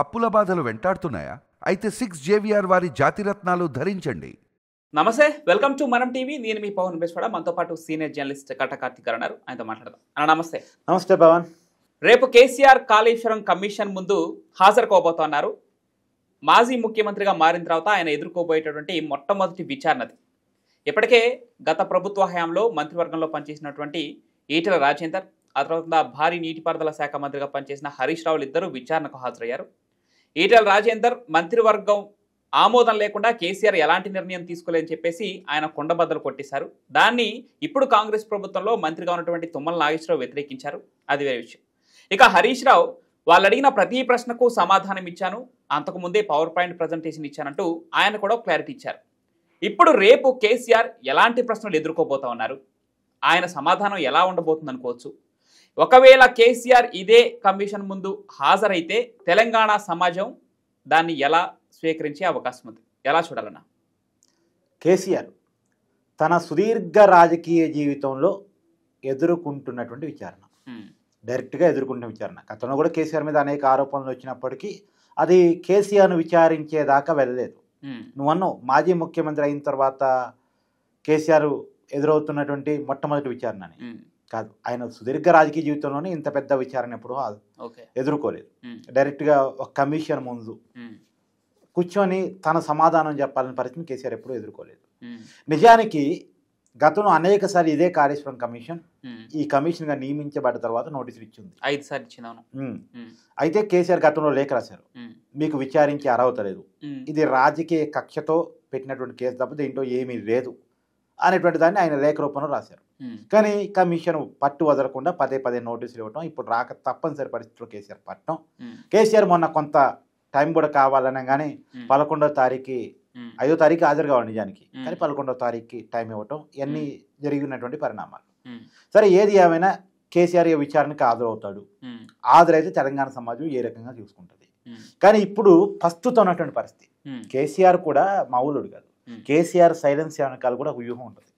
అప్పుల బాధలు వెంటాడుతున్నాయా? అయితే 6JVR వారి జాతిరత్నాలు ధరించండి. నమస్తే, వెల్కమ్ టు మనం టీవీ. నేను మీ పవన్ బేస్వాడ. మనతో పాటు సీనియర్ జర్నలిస్ట్ కట్ట కార్తిక్ గారు ఉన్నారు. ఆయనతో మాట్లాడదాం. అన్న నమస్తే. నమస్తే పవన్. రేపు కేసీఆర్ కాళేశ్వరం కమిషన్ ముందు హాజరు కాబోతున్నారు. మాజీ ముఖ్యమంత్రిగా మారిన తర్వాత ఆయన ఎదుర్కోబోయేటటువంటి మొట్టమొదటి విచారణది. ఇప్పటికే గత ప్రభుత్వ హయాంలో మంత్రివర్గంలో పనిచేసినటువంటి ఈటెల రాజేందర్, ఆ తర్వాత భారీ నీటిపారుదల శాఖ మంత్రిగా పనిచేసిన హరీష్ రావులు ఇద్దరు విచారణకు హాజరయ్యారు. ఈటెల రాజేందర్ మంత్రివర్గం ఆమోదం లేకుండా కేసీఆర్ ఎలాంటి నిర్ణయం తీసుకోలేదని చెప్పేసి ఆయన కొండబద్దలు కొట్టేశారు. దాన్ని ఇప్పుడు కాంగ్రెస్ ప్రభుత్వంలో మంత్రిగా ఉన్నటువంటి తుమ్మల నాగేశ్వరరావు వ్యతిరేకించారు. అది వేరే విషయం. ఇక హరీష్ రావు వాళ్ళు అడిగిన ప్రతి ప్రశ్నకు సమాధానం ఇచ్చాను, అంతకుముందే పవర్ పాయింట్ ప్రజెంటేషన్ ఇచ్చానంటూ ఆయన కూడా క్లారిటీ ఇచ్చారు. ఇప్పుడు రేపు కేసీఆర్ ఎలాంటి ప్రశ్నలు ఎదుర్కోబోతా ఉన్నారు, ఆయన సమాధానం ఎలా ఉండబోతుంది అనుకోవచ్చు. ఒకవేళ కేసీఆర్ ఇదే కమిషన్ ముందు హాజరైతే తెలంగాణ సమాజం దాన్ని ఎలా స్వీకరించే అవకాశం ఉంది, ఎలా చూడాలన్నా? కేసీఆర్ తన సుదీర్ఘ రాజకీయ జీవితంలో ఎదుర్కొంటున్నటువంటి విచారణ, డైరెక్ట్గా ఎదుర్కొంటున్న విచారణ. గతంలో కూడా కేసీఆర్ మీద అనేక ఆరోపణలు వచ్చినప్పటికీ అది కేసీఆర్ను విచారించేదాకా వెళ్ళలేదు. నువ్వన్నావు మాజీ ముఖ్యమంత్రి అయిన తర్వాత కేసీఆర్ ఎదురవుతున్నటువంటి మొట్టమొదటి విచారణ అని. కాదు, ఆయన సుదీర్ఘ రాజకీయ జీవితంలోనే ఇంత పెద్ద విచారణ ఎప్పుడు ఎదుర్కోలేదు. డైరెక్ట్గా ఒక కమిషన్ ముందు కూర్చొని తన సమాధానం చెప్పాలని పరిస్థితిని కేసీఆర్ ఎప్పుడూ ఎదుర్కోలేదు. నిజానికి గతంలో అనేక సార్లు ఇదే కాళేశ్వరం కమిషన్ ఈ కమిషన్గా నియమించబడ్డ తర్వాత నోటీసులు ఇచ్చింది. 5 సార్లు ఇచ్చినాను. అయితే కేసీఆర్ గతంలో లేఖ రాశారు, మీకు విచారించే అర్హత లేదు, ఇది రాజకీయ కక్షతో పెట్టినటువంటి కేసు తప్ప దీంట్లో ఏమీ లేదు అనేటువంటి దాన్ని ఆయన లేఖ రూపంలో రాశారు. కానీ కమిషన్ పట్టు వదలకుండా పదే పదే నోటీసులు ఇవ్వటం, ఇప్పుడు రాక తప్పనిసరి పరిస్థితుల్లో కేసీఆర్ పట్టడం. కేసీఆర్ మొన్న కొంత టైం కూడా కావాలనగానే 11వ తారీఖు 5వ తారీఖు హాజరు కావాలి నిజానికి, కానీ 11వ తారీఖుకి టైం ఇవ్వటం, ఇవన్నీ జరిగినటువంటి పరిణామాలు. సరే, ఏది ఏమైనా కేసీఆర్ విచారణకి హాజరవుతాడు. హాజరైతే తెలంగాణ సమాజం ఏ రకంగా చూసుకుంటుంది. కానీ ఇప్పుడు ప్రస్తుతం ఉన్నటువంటి పరిస్థితి, కేసీఆర్ కూడా మామూలుడు కాదు. కేసీఆర్ సైలెన్స్ వెనకాల కూడా ఒక వ్యూహం ఉంటుంది.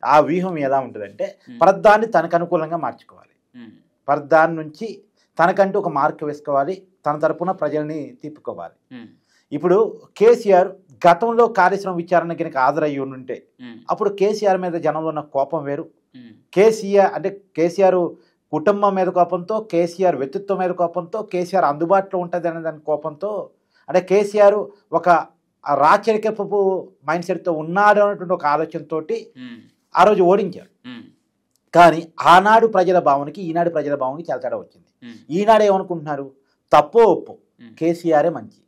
ఆ వ్యూహం ఎలా ఉంటుందంటే ప్రధాన్ని తనకు అనుకూలంగా మార్చుకోవాలి, ప్రధాని నుంచి తనకంటూ ఒక మార్క్ వేసుకోవాలి, తన తరపున ప్రజల్ని తిప్పుకోవాలి. ఇప్పుడు కేసీఆర్ గతంలో కాళేశ్వరం విచారణ కనుక హాజరయ్యి ఉంటే అప్పుడు కేసీఆర్ మీద జనంలో ఉన్న కోపం వేరు. కేసీఆర్ కుటుంబం మీద కోపంతో, కేసీఆర్ వ్యక్తిత్వం మీద కోపంతో, కేసీఆర్ అందుబాటులో ఉంటుంది అనే దాని కోపంతో, అంటే కేసీఆర్ ఒక రాచరికపు మైండ్ సెట్తో ఉన్నాడు అనేటువంటి ఒక ఆలోచనతో ఆ రోజు ఓడించారు. కానీ ఆనాడు ప్రజల భావనకి ఈనాడు ప్రజల భావనకి చాలా తేడా వచ్చింది. ఈనాడు ఏమనుకుంటున్నారు, తప్పో ఒప్పు కేసీఆరే మంచి,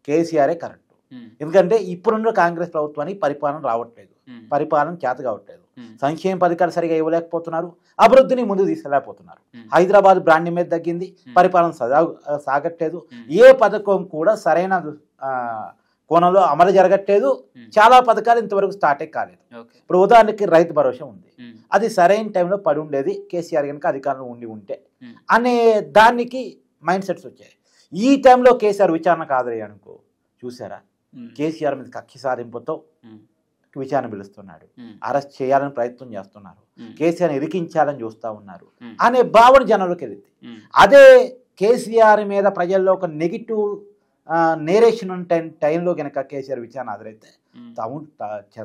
కేసీఆరే కరెక్ట్. ఎందుకంటే ఇప్పుడున్న కాంగ్రెస్ ప్రభుత్వానికి పరిపాలన రావట్లేదు, పరిపాలన చేత కావట్లేదు, సంక్షేమ పథకాలు సరిగా ఇవ్వలేకపోతున్నారు, అభివృద్ధిని ముందుకు తీసుకెళ్ళలేకపోతున్నారు. హైదరాబాద్ బ్రాండ్ మీద తగ్గింది, పరిపాలన సాగట్లేదు, ఏ పథకం కూడా సరైన కోణంలో అమలు జరగట్లేదు, చాలా పథకాలు ఇంతవరకు స్టార్టే కాలేదు. ఇప్పుడు ఉదాహరణకి రైతు భరోసా ఉంది, అది సరైన టైంలో పడి ఉండేది కేసీఆర్ కనుక అధికారంలో ఉంటే అనే దానికి మైండ్ సెట్స్ వచ్చాయి. ఈ టైంలో కేసీఆర్ విచారణకు హాజరయ్యానుకో, చూసారా కేసీఆర్ మీద కక్ష సాధింపుతో విచారణ పిలుస్తున్నాడు, అరెస్ట్ చేయాలని ప్రయత్నం చేస్తున్నారు, కేసీఆర్ ఇరికించాలని చూస్తూ ఉన్నారు అనే భావన జనంలోకి వెళ్ళింది. అదే కేసీఆర్ మీద ప్రజల్లో ఒక నెగిటివ్ నేరేషన్ టైంలో కనుక కేసీఆర్ విచారణ హాజరైతే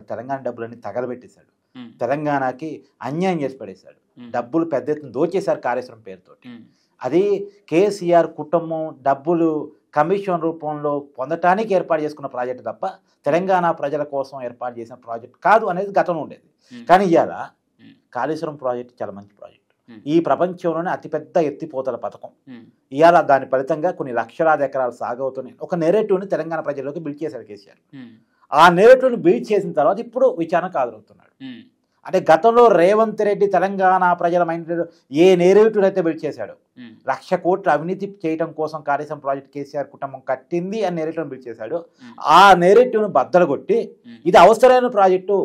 తెలంగాణ డబ్బులన్నీ తగలబెట్టేశాడు, తెలంగాణకి అన్యాయం చేసి పడేశాడు, డబ్బులు పెద్ద ఎత్తున దోచేశారు కాళేశ్వరం పేరుతో. అది కేసీఆర్ కుటుంబం డబ్బులు కమిషన్ రూపంలో పొందటానికి ఏర్పాటు చేసుకున్న ప్రాజెక్టు తప్ప తెలంగాణ ప్రజల కోసం ఏర్పాటు చేసిన ప్రాజెక్ట్ కాదు అనేది గతంలో ఉండేది. కానీ ఇవాళ కాళేశ్వరం ప్రాజెక్టు చాలా మంచి ప్రాజెక్టు, ఈ ప్రపంచంలోనే అతిపెద్ద ఎత్తిపోతల పథకం. ఇవాళ దాని ఫలితంగా కొన్ని లక్షలాది ఎకరాలు సాగవుతున్నాయి. ఒక నెరేటివ్ని తెలంగాణ ప్రజల్లోకి బిల్డ్ చేశారు కేసీఆర్. ఆ నెరేటివ్ని బిల్డ్ చేసిన తర్వాత ఇప్పుడు విచారణకు హాజరవుతున్నాడు. అంటే గతంలో రేవంత్ రెడ్డి తెలంగాణ ప్రజల మైండ్ ఏ నెరేటివ్ అయితే బిల్డ్ చేశాడు, 1,00,000 కోట్ల అవినీతి చేయడం కోసం కాళేశ్వరం ప్రాజెక్ట్ కేసీఆర్ కుటుంబం కట్టింది అని నెరేటివ్ని బిల్డ్ చేశాడు. ఆ నెరేటివ్ను బద్దలు కొట్టి ఇది అవసరమైన ప్రాజెక్టు,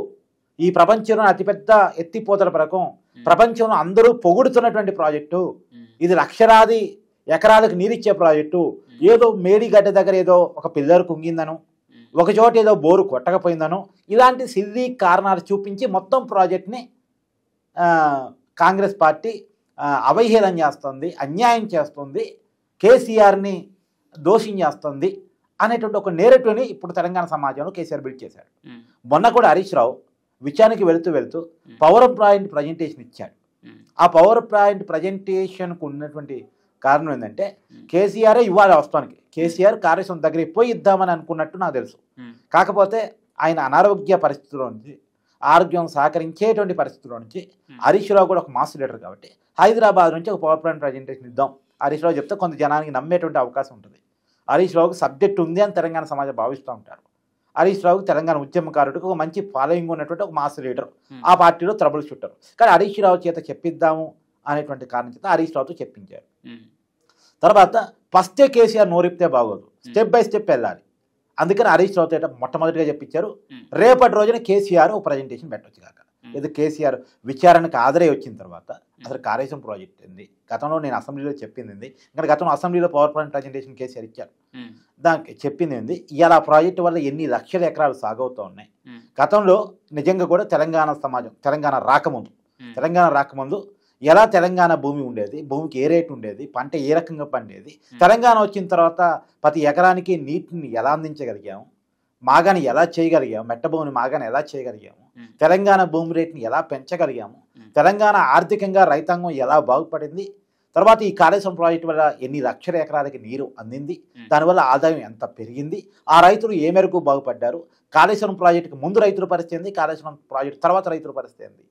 ఈ ప్రపంచంలో అతిపెద్ద ఎత్తిపోతల పథకం, ప్రపంచంలో అందరూ పొగుడుతున్నటువంటి ప్రాజెక్టు, ఇది లక్షలాది ఎకరాలకు నీరిచ్చే ప్రాజెక్టు, ఏదో మేడిగడ్డ దగ్గర ఏదో ఒక పిల్లర్ కుంగిందను, ఒక చోట ఏదో బోరు కొట్టకపోయిందను, ఇలాంటి సిల్లీ కారణాలు చూపించి మొత్తం ప్రాజెక్ట్ని కాంగ్రెస్ పార్టీ అవహేళన చేస్తుంది, అన్యాయం చేస్తుంది, కేసీఆర్ని దోషం చేస్తుంది అనేటువంటి ఒక నేరేటివ్ని ఇప్పుడు తెలంగాణ సమాజంలో కేసీఆర్ బిల్డ్ చేశాడు. మొన్న కూడా హరీష్ రావు విచారణకి వెళుతూ పవర్ పాయింట్ ప్రజెంటేషన్ ఇచ్చాడు. ఆ పవర్ పాయింట్ ప్రజెంటేషన్కు ఉన్నటువంటి కారణం ఏంటంటే కేసీఆరే ఇవ్వాలి వాస్తవానికి. కేసీఆర్ కార్యక్రమం దగ్గరికి పోయి ఇద్దామని అనుకున్నట్టు నాకు తెలుసు. కాకపోతే ఆయన అనారోగ్య పరిస్థితుల్లో నుంచి, ఆరోగ్యం సహకరించేటువంటి పరిస్థితుల్లో నుంచి హరీష్ రావు కూడా ఒక మాస్ లీడర్ కాబట్టి హైదరాబాద్ నుంచి ఒక పవర్ పాయింట్ ప్రజెంటేషన్ ఇద్దాం హరీష్ రావు చెప్తే కొంత జనానికి నమ్మేటువంటి అవకాశం ఉంటుంది. హరీష్ రావుకి సబ్జెక్ట్ ఉంది అని తెలంగాణ సమాజం భావిస్తూ ఉంటారు. హరీష్ రావుకి తెలంగాణ ఉద్యమకారుడికి ఒక మంచి ఫాలోయింగ్ ఉన్నటువంటి ఒక మాస్ లీడర్, ఆ పార్టీలో ట్రబుల్ షూటర్. కానీ హరీష్ రావు చేత చెప్పిద్దాము అనేటువంటి కారణం చేత హరీష్ రావుతో చెప్పించారు. తర్వాత ఫస్టే కేసీఆర్ నోరిపితే బాగోదు, స్టెప్ బై స్టెప్ వెళ్ళాలి. అందుకని హరీష్ రావుతో మొట్టమొదటిగా చెప్పించారు రేపటి రోజున కేసీఆర్ ఒక ప్రజెంటేషన్ పెట్టవచ్చు కాక. ఇది కేసీఆర్ విచారణకు ఆదరై వచ్చిన తర్వాత అసలు కార్యక్రమం ప్రాజెక్ట్ ఉంది. గతంలో నేను అసెంబ్లీలో చెప్పింది ఉంది, ఇంకా గతంలో అసెంబ్లీలో పవర్ పాయింట్ ప్రజెంటేషన్ కేసీఆర్ ఇచ్చారు. దానికి చెప్పింది ఉంది. ఇవాళ ఆ ప్రాజెక్టు వల్ల ఎన్ని లక్షల ఎకరాలు సాగవుతూ ఉన్నాయి. గతంలో నిజంగా కూడా తెలంగాణ సమాజం తెలంగాణ రాకముందు ఎలా తెలంగాణ భూమి ఉండేది, భూమికి ఏ రేటు ఉండేది, పంట ఏ రకంగా పండేది, తెలంగాణ వచ్చిన తర్వాత ప్రతి ఎకరానికి నీటిని ఎలా అందించగలిగాము, మాగాని ఎలా చేయగలిగాము, మెట్ట భూమిని మాగాని ఎలా చేయగలిగాము, తెలంగాణ భూమి రేటుని ఎలా పెంచగలిగాము, తెలంగాణ ఆర్థికంగా రైతాంగం ఎలా బాగుపడింది, తర్వాత ఈ కాళేశ్వరం ప్రాజెక్టు వల్ల ఎన్ని లక్షల ఎకరాలకి నీరు అందింది, దానివల్ల ఆదాయం ఎంత పెరిగింది, ఆ రైతులు ఏ మేరకు బాగుపడ్డారు, కాళేశ్వరం ప్రాజెక్టుకి ముందు రైతుల పరిస్థితి ఏంది, కాళేశ్వరం ప్రాజెక్టు తర్వాత రైతుల పరిస్థితి ఏంది,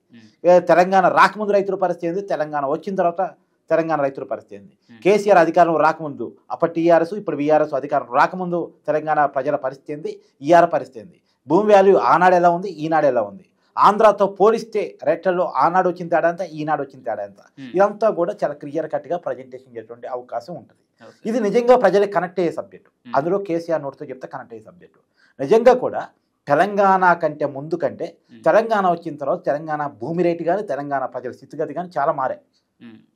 తెలంగాణ రాకముందు రైతుల పరిస్థితి ఏంది, తెలంగాణ వచ్చిన తర్వాత తెలంగాణ రైతుల పరిస్థితి ఏంది, కేసీఆర్ అధికారంలో రాకముందు అప్పటి టీఆర్ఎస్ ఇప్పుడు బీఆర్ఎస్ అధికారం రాకముందు తెలంగాణ ప్రజల పరిస్థితి ఏంది, ఈఆర్ పరిస్థితి ఏంది, భూమి వాల్యూ ఆనాడు ఎలా ఉంది, ఈనాడు ఎలా ఉంది, ఆంధ్రాతో పోలిస్తే రేట్లలో ఆనాడు వచ్చిన తేడా ఎంత, ఈనాడు వచ్చిన తేడా ఎంత, ఇదంతా కూడా చాలా క్లియర్ కట్గా ప్రజెంటేషన్ చేసేటువంటి అవకాశం ఉంటుంది. ఇది నిజంగా ప్రజలకు కనెక్ట్ అయ్యే సబ్జెక్టు. అందులో కేసీఆర్ నోటితో చెప్తే కనెక్ట్ అయ్యే సబ్జెక్టు. నిజంగా కూడా తెలంగాణ కంటే ముందు కంటే తెలంగాణ వచ్చిన తర్వాత తెలంగాణ భూమి రేటు కానీ తెలంగాణ ప్రజల స్థితిగతి కానీ చాలా మారాయి.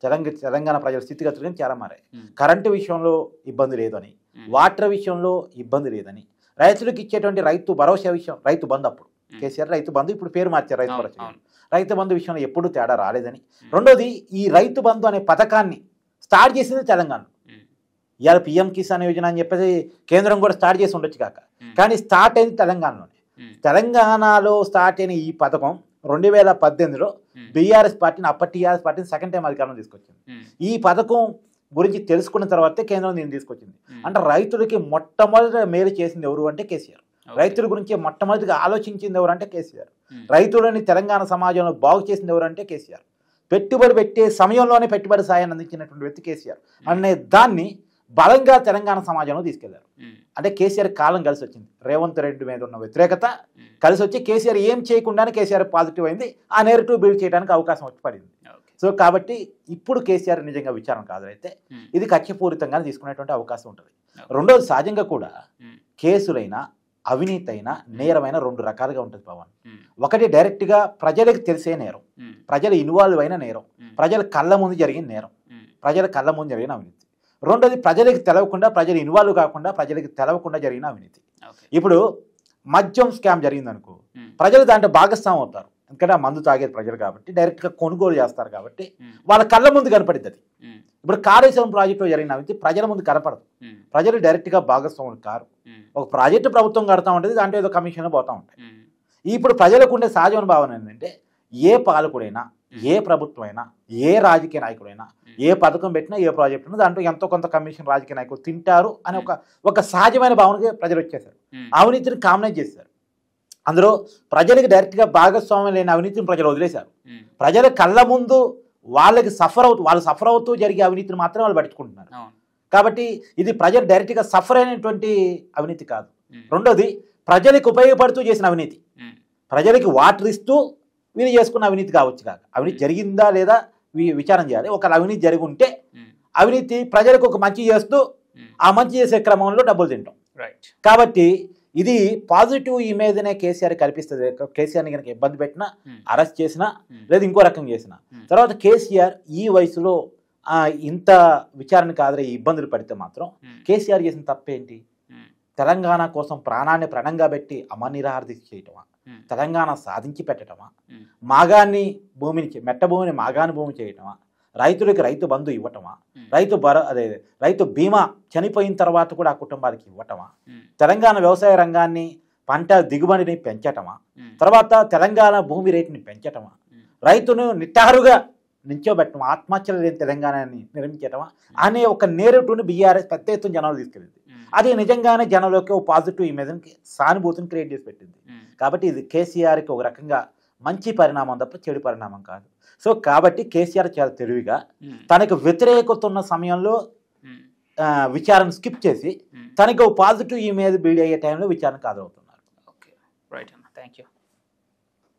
తెలంగాణ ప్రజల స్థితిగతులు కానీ చాలా మారాయి. కరెంటు విషయంలో ఇబ్బంది లేదని, వాటర్ విషయంలో ఇబ్బంది లేదని, రైతులకు ఇచ్చేటువంటి రైతు భరోసా విషయం, రైతు బంధు అప్పుడు కేసీఆర్ రైతు బంధు ఇప్పుడు పేరు మార్చారు రైతు భరోసా, రైతు బంధు విషయంలో ఎప్పుడూ తేడా రాలేదని. రెండోది ఈ రైతు బంధు అనే పథకాన్ని స్టార్ట్ చేసింది తెలంగాణ. ఇవాళ పిఎం కిసాన్ యోజన అని చెప్పేసి కేంద్రం కూడా స్టార్ట్ చేసి ఉండొచ్చు కాక, కానీ స్టార్ట్ అయింది తెలంగాణలోనే. తెలంగాణలో స్టార్ట్ అయిన ఈ పథకం 2018లో బీఆర్ఎస్ పార్టీని, అప్పటి టీఆర్ఎస్ పార్టీని సెకండ్ టైం అధికారంలో తీసుకొచ్చింది. ఈ పథకం గురించి తెలుసుకున్న తర్వాతే కేంద్రం దీన్ని తీసుకొచ్చింది. అంటే రైతులకి మొట్టమొదటి మేలు చేసింది ఎవరు అంటే కేసీఆర్. రైతుల గురించి మొట్టమొదటిగా ఆలోచించింది ఎవరంటే కేసీఆర్. రైతులని తెలంగాణ సమాజంలో బాగు చేసింది ఎవరంటే కేసీఆర్. పెట్టుబడి పెట్టే సమయంలోనే పెట్టుబడి సాయాన్ని అందించినటువంటి వ్యక్తి కేసీఆర్ అనే దాన్ని బలంగా తెలంగాణ సమాజంలో తీసుకెళ్లారు. అంటే కేసీఆర్ కాలం కలిసి వచ్చింది. రేవంత్ రెడ్డి మీద ఉన్న వ్యతిరేకత కలిసి వచ్చి కేసీఆర్ ఏం చేయకుండానే కేసీఆర్ పాజిటివ్ అయింది. ఆ నేరేటివ్ బిల్డ్ చేయడానికి అవకాశం వచ్చి పడింది. సో కాబట్టి ఇప్పుడు కేసీఆర్ నిజంగా విచారణ కాదైతే ఇది కక్షపూరితంగానే తీసుకునేటువంటి అవకాశం ఉంటుంది. రెండోది సహజంగా కూడా కేసులైనా అవినీతి అయినా నేరమైన రెండు రకాలుగా ఉంటుంది పవన్. ఒకటి డైరెక్ట్గా ప్రజలకు తెలిసే నేరం, ప్రజలు ఇన్వాల్వ్ అయిన నేరం, ప్రజల కళ్ళ ముందు జరిగిన నేరం, ప్రజల కళ్ళ ముందు జరిగిన అవినీతి. రెండోది ప్రజలకు తెలవకుండా, ప్రజలు ఇన్వాల్వ్ కాకుండా ప్రజలకు తెలవకుండా జరిగిన అవినీతి. ఇప్పుడు మద్యం స్కామ్ జరిగిందనుకో, ప్రజలు దాంట్లో భాగస్వామ్యం అవుతారు. ఎందుకంటే ఆ మందు తాగేది ప్రజలు కాబట్టి డైరెక్ట్గా కొనుగోలు చేస్తారు కాబట్టి వాళ్ళ కళ్ళ ముందు కనపడింది అది. ఇప్పుడు కాళేశ్వరం ప్రాజెక్టులో జరిగిన అవినీతి ప్రజల ముందు కనపడదు, ప్రజలు డైరెక్ట్గా భాగస్వాములు కారు. ఒక ప్రాజెక్టు ప్రభుత్వం కడతా ఉంటుంది, దాంట్లో ఏదో కమిషన్లు పోతూ ఉంటాయి. ఇప్పుడు ప్రజలకు ఉండే సహజమైన భావన ఏంటంటే ఏ పాలకుడైనా, ఏ ప్రభుత్వం అయినా, ఏ రాజకీయ నాయకుడైనా, ఏ పథకం పెట్టినా, ఏ ప్రాజెక్ట్ ఉన్నా దాంట్లో ఎంతో కొంత కమిషన్ రాజకీయ నాయకులు తింటారు అనే ఒక సహజమైన భావనకి ప్రజలు వచ్చేసారు. అవినీతిని కామనైజ్ చేశారు. అందులో ప్రజలకు డైరెక్ట్గా భాగస్వామ్యం లేని అవినీతిని ప్రజలు వదిలేశారు. ప్రజల కళ్ళ ముందు వాళ్ళు సఫర్ అవుతూ జరిగే అవినీతిని మాత్రమే వాళ్ళు పట్టుకుంటున్నారు. కాబట్టి ఇది ప్రజలు డైరెక్ట్గా సఫర్ అయినటువంటి అవినీతి కాదు. రెండోది ప్రజలకు ఉపయోగపడుతూ చేసిన అవినీతి, ప్రజలకి వాటర్ ఇస్తూ వీళ్ళు చేసుకున్న అవినీతి కావచ్చు కాక. అవినీతి జరిగిందా లేదా విచారణ చేయాలి. ఒకవేళ అవినీతి జరిగి ఉంటే అవినీతి ప్రజలకు ఒక మంచి చేస్తూ ఆ మంచి చేసే క్రమంలో డబ్బులు తింటాం. కాబట్టి ఇది పాజిటివ్ ఇమేజ్నే కేసీఆర్ కల్పిస్తుంది. కేసీఆర్ని కనుక ఇబ్బంది పెట్టినా, అరెస్ట్ చేసినా, లేదా ఇంకో రకం చేసినా, తర్వాత కేసీఆర్ ఈ వయసులో ఇంత విచారణకు ఆదరే ఇబ్బందులు పడితే మాత్రం కేసీఆర్ చేసిన తప్పేంటి? తెలంగాణ కోసం ప్రాణాన్ని ప్రణంగా పెట్టి అమరనిరాహార దీక్ష చేయటమా, తెలంగాణ సాధించి పెట్టడమా, మాగాన్ని భూమిని మెట్ట భూమిని మాగాని భూమి చేయటమా, రైతులకి రైతు బంధు ఇవ్వటమా, రైతు బీమా చనిపోయిన తర్వాత కూడా ఆ కుటుంబానికి ఇవ్వటమా, తెలంగాణ వ్యవసాయ రంగాన్ని పంట దిగుబడిని పెంచటమా, తర్వాత తెలంగాణ భూమి రేటుని పెంచటమా, రైతును నిట్టారుగా నించోబెట్టడం, ఆత్మహత్యలు లేని తెలంగాణని నిర్మించటమా అనే ఒక నేరేటుని బీఆర్ఎస్ పెద్ద ఎత్తున జనాలు తీసుకెళ్ళింది. అది నిజంగానే జనంలోకి ఒక పాజిటివ్ ఇమేజ్కి సానుభూతిని క్రియేట్ చేసి పెట్టింది. కాబట్టి ఇది కేసీఆర్కి ఒక రకంగా మంచి పరిణామం తప్ప చెడు పరిణామం కాదు. సో కాబట్టి కేసీఆర్ చాలా తెలివిగా తనకు వ్యతిరేకత ఉన్న సమయంలో విచారణ స్కిప్ చేసి తనకు పాజిటివ్ ఇమేజ్ బిల్డ్ అయ్యే టైంలో విచారణకు హాజరవుతున్నారు. ఓకే, రైట్ అన్న, థ్యాంక్ యూ.